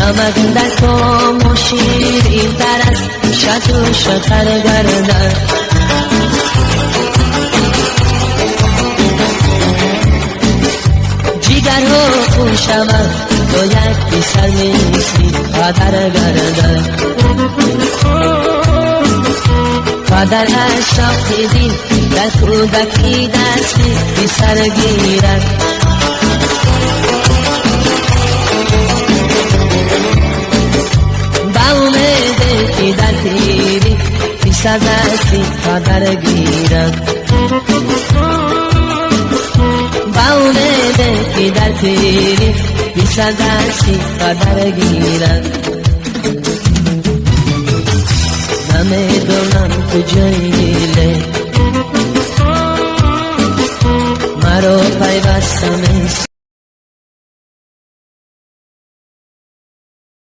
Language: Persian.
نمک در کام و شیرین تر از شط و شکر گردد جیگرها خون شود تو یک بی سر میسی قدر گردد قدر اشرف دیدی در کودکی دستی بی سر گیرد با امید که در پیری بی سر دستی قدر گیرد با امید که در پیری بی سر دستی قدر گیرد نمیدونم کجاییله مرا پیوستم